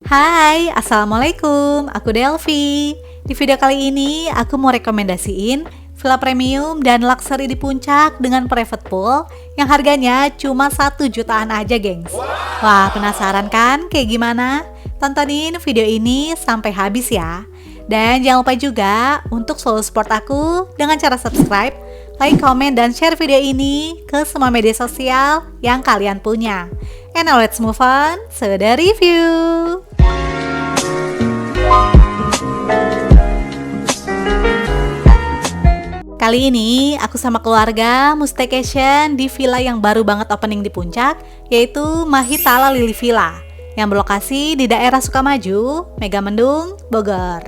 Hai, Assalamualaikum, aku Delvi. Di video kali ini, aku mau rekomendasiin villa premium dan luxury di puncak dengan private pool yang harganya cuma 1 jutaan aja, gengs. Wah, penasaran kan kayak gimana? Tontonin video ini sampai habis ya. Dan jangan lupa juga untuk selalu support aku dengan cara subscribe, like, komen, dan share video ini ke semua media sosial yang kalian punya. And now let's move on to the review. Kali ini aku sama keluarga mau staycation di villa yang baru banget opening di puncak, yaitu Mahitala Lily Villa yang berlokasi di daerah Sukamaju, Megamendung, Bogor.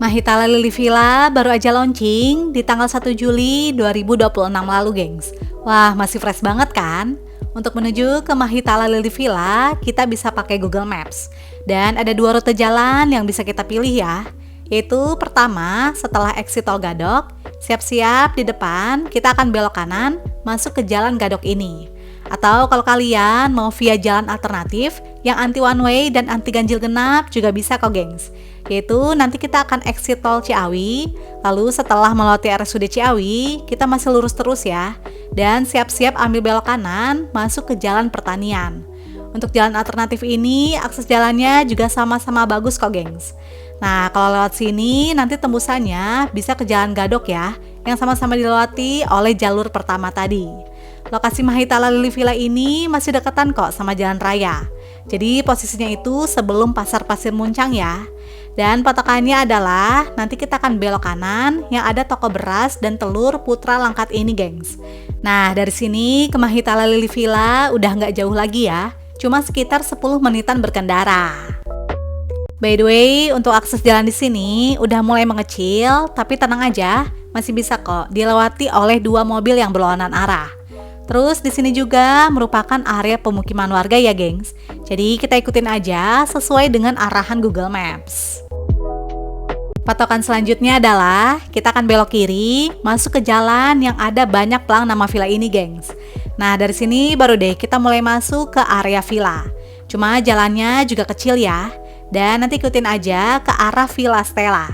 Mahitala Lily Villa baru aja launching di tanggal 1 Juli 2026 lalu, gengs. Wah, masih fresh banget kan? Untuk menuju ke Mahitala Lily Villa, kita bisa pakai Google Maps. Dan ada 2 rute jalan yang bisa kita pilih ya. Yaitu pertama, setelah exit tol Gadok, siap-siap di depan kita akan belok kanan masuk ke jalan Gadok ini. Atau kalau kalian mau via jalan alternatif yang anti one way dan anti ganjil genap juga bisa kok, gengs. Yaitu nanti kita akan exit tol Ciawi, lalu setelah melewati RSUD Ciawi, kita masih lurus terus ya. Dan siap-siap ambil belok kanan masuk ke jalan Pertanian. Untuk jalan alternatif ini, akses jalannya juga sama-sama bagus kok, gengs. Nah, kalau lewat sini nanti tembusannya bisa ke Jalan Gadok ya, yang sama-sama dilewati oleh jalur pertama tadi. Lokasi Mahitala Lily Villa ini masih deketan kok sama jalan raya. Jadi posisinya itu sebelum Pasar Pasir Muncang ya. Dan patokannya adalah nanti kita akan belok kanan yang ada toko beras dan telur Putra Langkat ini, gengs. Nah, dari sini ke Mahitala Lily Villa udah nggak jauh lagi ya, cuma sekitar 10 menitan berkendara. By the way, untuk akses jalan di sini udah mulai mengecil, tapi tenang aja, masih bisa kok dilewati oleh 2 mobil yang berlawanan arah. Terus di sini juga merupakan area pemukiman warga ya, gengs. Jadi kita ikutin aja sesuai dengan arahan Google Maps. Patokan selanjutnya adalah kita akan belok kiri, masuk ke jalan yang ada banyak pelang nama villa ini, gengs. Nah, dari sini baru deh kita mulai masuk ke area villa. Cuma jalannya juga kecil ya. Dan nanti ikutin aja ke arah Villa Stella.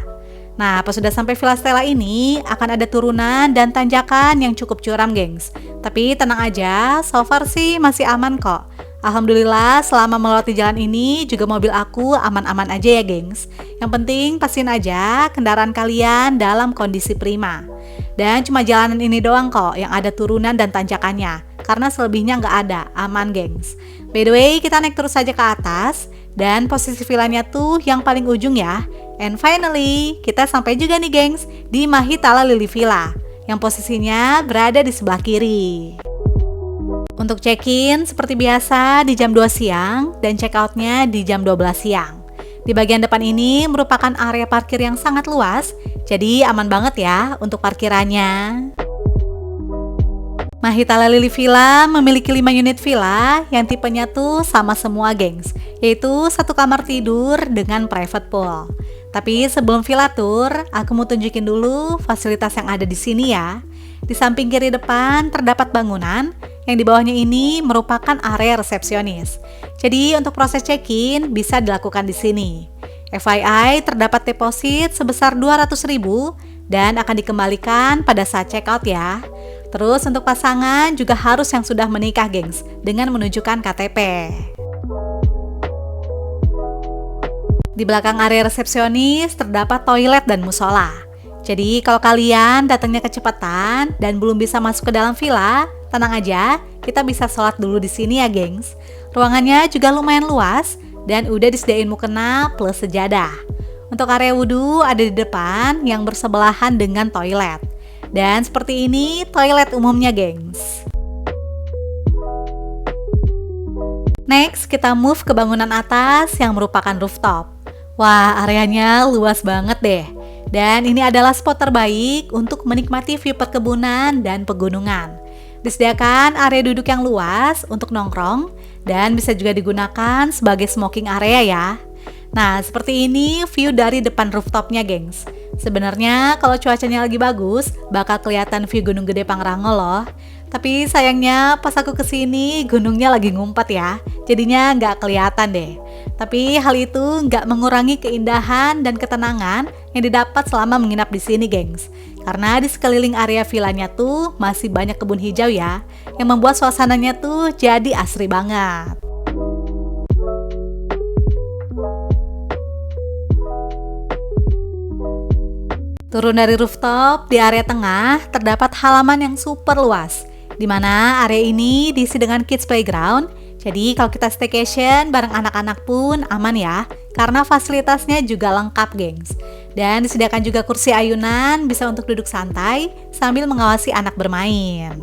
Nah, pas sudah sampai Villa Stella ini akan ada turunan dan tanjakan yang cukup curam, gengs. Tapi tenang aja, so far sih masih aman kok. Alhamdulillah selama melewati jalan ini juga mobil aku aman-aman aja ya, gengs. Yang penting pastiin aja kendaraan kalian dalam kondisi prima. Dan cuma jalanan ini doang kok yang ada turunan dan tanjakannya. Karena selebihnya nggak ada, aman, gengs. By the way, kita naik terus saja ke atas. Dan posisi villanya tuh yang paling ujung ya. And finally, kita sampai juga nih, gengs, di Mahitala Lily Villa yang posisinya berada di sebelah kiri. Untuk check-in seperti biasa di jam 2 siang dan check-outnya di jam 12 siang. Di bagian depan ini merupakan area parkir yang sangat luas, jadi aman banget ya untuk parkirannya. Mahitala Lily Villa memiliki 5 unit villa yang tipenya tuh sama semua, gengs, yaitu 1 kamar tidur dengan private pool. Tapi sebelum villa tour, aku mau tunjukin dulu fasilitas yang ada di sini ya. Di samping kiri depan terdapat bangunan yang di bawahnya ini merupakan area resepsionis. Jadi untuk proses check-in bisa dilakukan di sini. FYI, terdapat deposit sebesar 200.000 dan akan dikembalikan pada saat check out ya. Terus untuk pasangan juga harus yang sudah menikah, gengs, dengan menunjukkan KTP. Di belakang area resepsionis terdapat toilet dan musola. Jadi kalau kalian datangnya kecepatan dan belum bisa masuk ke dalam villa, tenang aja, kita bisa sholat dulu di sini ya, gengs. Ruangannya juga lumayan luas dan udah disediain mukena plus sejadah. Untuk area wudhu ada di depan yang bersebelahan dengan toilet. Dan seperti ini toilet umumnya, gengs. Next, kita move ke bangunan atas yang merupakan rooftop. Wah, areanya luas banget deh. Dan ini adalah spot terbaik untuk menikmati view perkebunan dan pegunungan. Disediakan area duduk yang luas untuk nongkrong dan bisa juga digunakan sebagai smoking area ya. Nah, seperti ini view dari depan rooftopnya, gengs. Sebenarnya kalau cuacanya lagi bagus, bakal kelihatan view Gunung Gede Pangrango loh. Tapi sayangnya pas aku kesini gunungnya lagi ngumpat ya, jadinya nggak kelihatan deh. Tapi hal itu nggak mengurangi keindahan dan ketenangan yang didapat selama menginap di sini, gengs. Karena di sekeliling area villanya tuh masih banyak kebun hijau ya, yang membuat suasananya tuh jadi asri banget. Turun dari rooftop, di area tengah terdapat halaman yang super luas, di mana area ini diisi dengan kids playground. Jadi kalau kita staycation bareng anak-anak pun aman ya, karena fasilitasnya juga lengkap, gengs. Dan disediakan juga kursi ayunan, bisa untuk duduk santai sambil mengawasi anak bermain.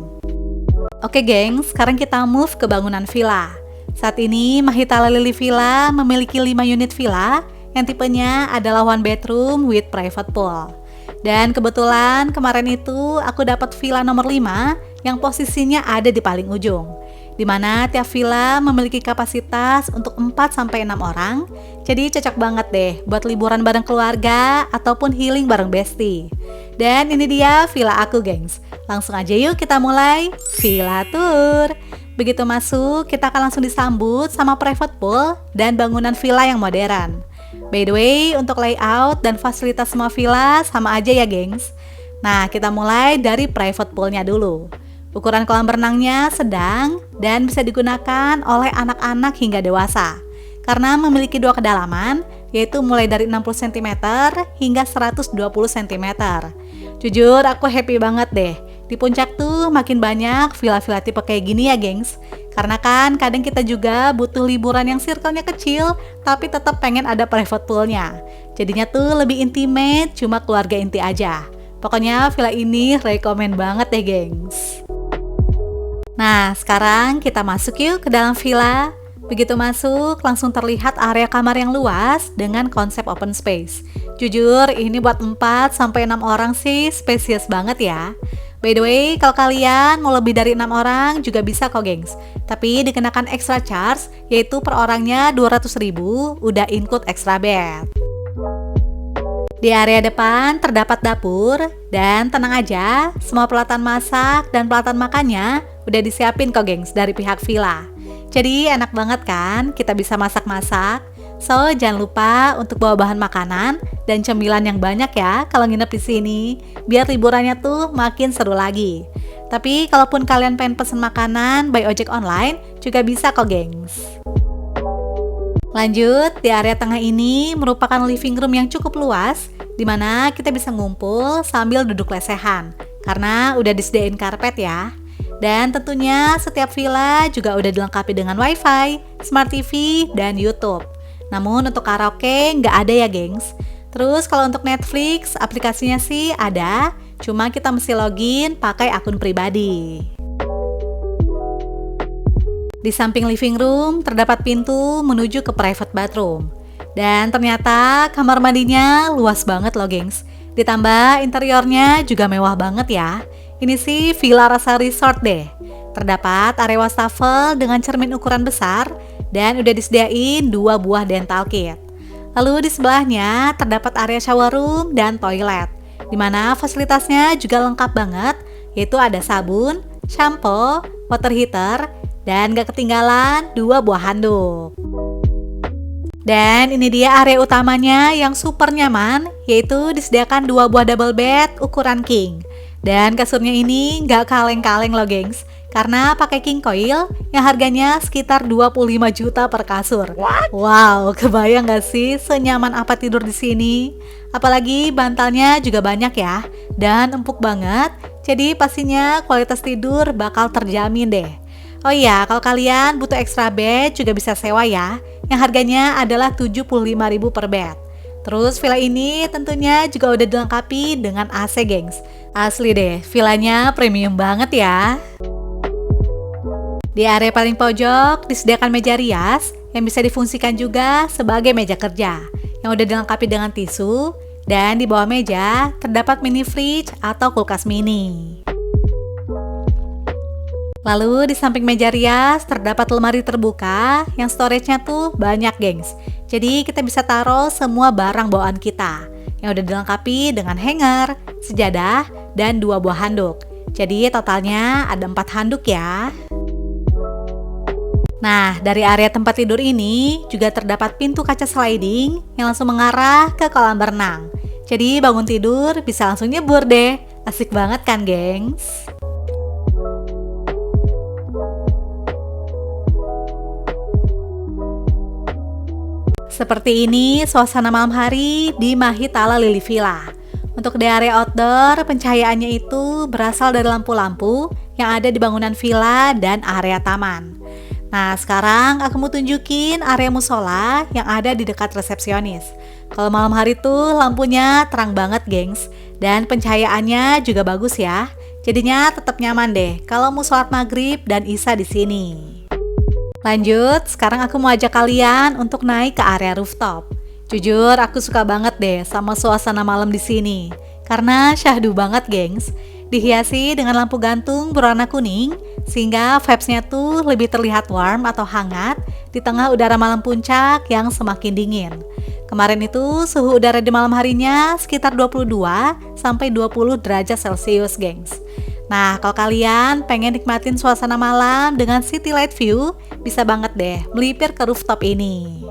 Oke gengs, sekarang kita move ke bangunan villa. Saat ini Mahitala Lily Villa memiliki 5 unit villa yang tipenya adalah one bedroom with private pool. Dan kebetulan kemarin itu aku dapat villa nomor 5 yang posisinya ada di paling ujung, di mana tiap villa memiliki kapasitas untuk 4-6 orang. Jadi cocok banget deh buat liburan bareng keluarga ataupun healing bareng bestie. Dan ini dia villa aku, gengs. Langsung aja yuk kita mulai villa tour. Begitu masuk, kita akan langsung disambut sama private pool dan bangunan villa yang modern. By the way, untuk layout dan fasilitas semua villa sama aja ya, gengs. Nah, kita mulai dari private poolnya dulu. Ukuran kolam renangnya sedang dan bisa digunakan oleh anak-anak hingga dewasa. Karena memiliki 2 kedalaman, yaitu mulai dari 60 cm hingga 120 cm. Jujur, aku happy banget deh. Di puncak tuh makin banyak villa-villa tipe kayak gini ya, gengs. Karena kan kadang kita juga butuh liburan yang circle-nya kecil, tapi tetap pengen ada private pool-nya. Jadinya tuh lebih intimate, cuma keluarga inti aja. Pokoknya villa ini rekomen banget deh, gengs. Nah, sekarang kita masuk yuk ke dalam villa. Begitu masuk, langsung terlihat area kamar yang luas dengan konsep open space. Jujur, ini buat 4-6 orang sih spesies banget ya. By the way, kalau kalian mau lebih dari 6 orang juga bisa kok, gengs. Tapi dikenakan extra charge, yaitu per orangnya 200.000, udah include extra bed. Di area depan terdapat dapur, dan tenang aja, semua peralatan masak dan peralatan makannya udah disiapin kok, gengs, dari pihak villa. Jadi enak banget kan, kita bisa masak-masak. So, jangan lupa untuk bawa bahan makanan dan cemilan yang banyak ya kalau nginep di sini, biar liburannya tuh makin seru lagi. Tapi kalaupun kalian pengen pesen makanan by ojek online juga bisa kok, gengs. Lanjut, di area tengah ini merupakan living room yang cukup luas, di mana kita bisa ngumpul sambil duduk lesehan, karena udah disediain karpet ya. Dan tentunya setiap villa juga udah dilengkapi dengan wifi, smart TV, dan YouTube. Namun untuk karaoke nggak ada ya, gengs. Terus kalau untuk Netflix, aplikasinya sih ada, cuma kita mesti login pakai akun pribadi. Di samping living room terdapat pintu menuju ke private bathroom. Dan ternyata kamar mandinya luas banget loh, gengs. Ditambah interiornya juga mewah banget ya. Ini sih villa rasa resort deh. Terdapat area wastafel dengan cermin ukuran besar dan udah disediain 2 buah dental kit. Lalu di sebelahnya terdapat area shower room dan toilet, dimana fasilitasnya juga lengkap banget, yaitu ada sabun, shampoo, water heater, dan gak ketinggalan 2 buah handuk. Dan ini dia area utamanya yang super nyaman, yaitu disediakan 2 buah double bed ukuran king. Dan kasurnya ini gak kaleng-kaleng loh, gengs, karena pakai king coil yang harganya sekitar 25 juta per kasur. What? Wow, kebayang gak sih senyaman apa tidur di sini? Apalagi bantalnya juga banyak ya, dan empuk banget. Jadi pastinya kualitas tidur bakal terjamin deh. Oh iya, kalau kalian butuh extra bed juga bisa sewa ya, yang harganya adalah 75.000 per bed. Terus villa ini tentunya juga udah dilengkapi dengan AC, gengs. Asli deh, villanya premium banget ya. Di area paling pojok disediakan meja rias yang bisa difungsikan juga sebagai meja kerja, yang udah dilengkapi dengan tisu. Dan di bawah meja terdapat mini fridge atau kulkas mini. Lalu di samping meja rias terdapat lemari terbuka yang storage-nya tuh banyak, gengs. Jadi kita bisa taruh semua barang bawaan kita yang udah dilengkapi dengan hanger, sejadah, dan 2 buah handuk. Jadi totalnya ada 4 handuk ya. Nah, dari area tempat tidur ini juga terdapat pintu kaca sliding yang langsung mengarah ke kolam berenang. Jadi bangun tidur bisa langsung nyebur deh. Asik banget kan, gengs? Seperti ini suasana malam hari di Mahitala Lily Villa. Untuk di area outdoor, pencahayaannya itu berasal dari lampu-lampu yang ada di bangunan villa dan area taman. Nah, sekarang aku mau tunjukin area musola yang ada di dekat resepsionis. Kalau malam hari tuh lampunya terang banget, gengs. Dan pencahayaannya juga bagus ya. Jadinya tetap nyaman deh kalau mau sholat maghrib dan isya di sini. Lanjut, sekarang aku mau ajak kalian untuk naik ke area rooftop. Jujur, aku suka banget deh sama suasana malam di sini. Karena syahdu banget, gengs. Dihiasi dengan lampu gantung berwarna kuning, sehingga vibes-nya tuh lebih terlihat warm atau hangat di tengah udara malam puncak yang semakin dingin. Kemarin itu suhu udara di malam harinya sekitar 22 sampai 20 derajat Celcius, gengs. Nah, kalau kalian pengen nikmatin suasana malam dengan city light view, bisa banget deh melipir ke rooftop ini.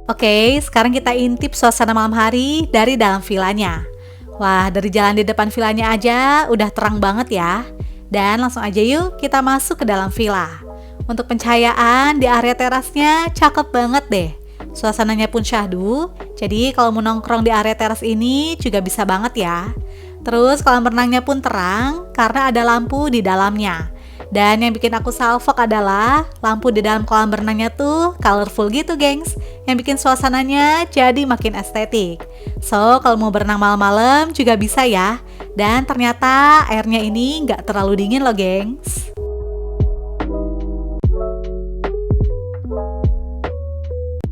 Oke, sekarang kita intip suasana malam hari dari dalam villanya. Wah, dari jalan di depan villanya aja udah terang banget ya. Dan langsung aja yuk kita masuk ke dalam villa. Untuk pencahayaan di area terasnya cakep banget deh. Suasananya pun syahdu, jadi kalau mau nongkrong di area teras ini juga bisa banget ya. Terus kolam renangnya pun terang karena ada lampu di dalamnya. Dan yang bikin aku salfok adalah lampu di dalam kolam berenangnya tuh colorful gitu, gengs. Yang bikin suasananya jadi makin estetik. So, kalau mau berenang malam-malam juga bisa ya. Dan ternyata airnya ini nggak terlalu dingin loh, gengs.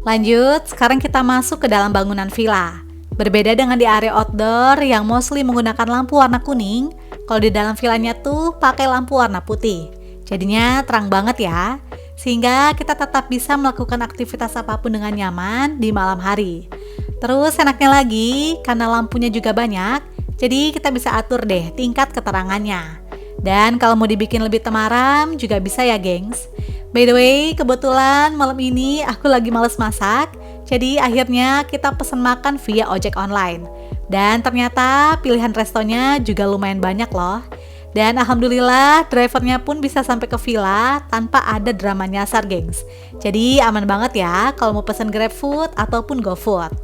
Lanjut, sekarang kita masuk ke dalam bangunan villa. Berbeda dengan di area outdoor yang mostly menggunakan lampu warna kuning, kalau di dalam villanya tuh pakai lampu warna putih. Jadinya terang banget ya, sehingga kita tetap bisa melakukan aktivitas apapun dengan nyaman di malam hari. Terus enaknya lagi, karena lampunya juga banyak, jadi kita bisa atur deh tingkat keterangannya. Dan kalau mau dibikin lebih temaram juga bisa ya, gengs. By the way, kebetulan malam ini aku lagi males masak, jadi akhirnya kita pesen makan via ojek online. Dan ternyata pilihan restonya juga lumayan banyak loh. Dan alhamdulillah drivernya pun bisa sampai ke villa tanpa ada drama nyasar, gengs. Jadi aman banget ya kalau mau pesen GrabFood ataupun GoFood.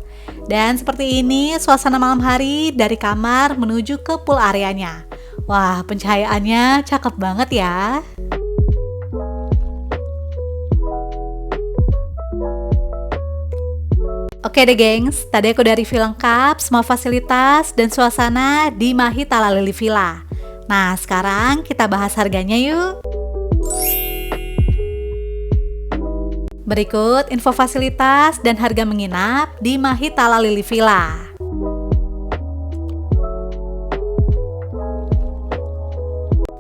Dan seperti ini suasana malam hari dari kamar menuju ke pool areanya. Wah, pencahayaannya cakep banget ya. Oke deh, gengs, tadi aku dari review lengkap semua fasilitas dan suasana di Mahitala Lily Villa. Nah, sekarang kita bahas harganya yuk. Berikut info fasilitas dan harga menginap di Mahitala Lily Villa.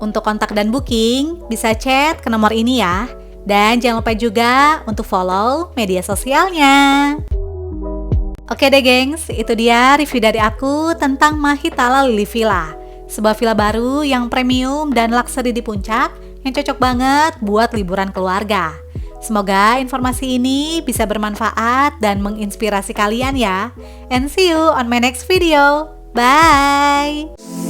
Untuk kontak dan booking, bisa chat ke nomor ini ya. Dan jangan lupa juga untuk follow media sosialnya. Oke deh, gengs, itu dia review dari aku tentang Mahitala Lily Villa. Sebuah villa baru yang premium dan luxury di puncak yang cocok banget buat liburan keluarga. Semoga informasi ini bisa bermanfaat dan menginspirasi kalian ya. And see you on my next video. Bye!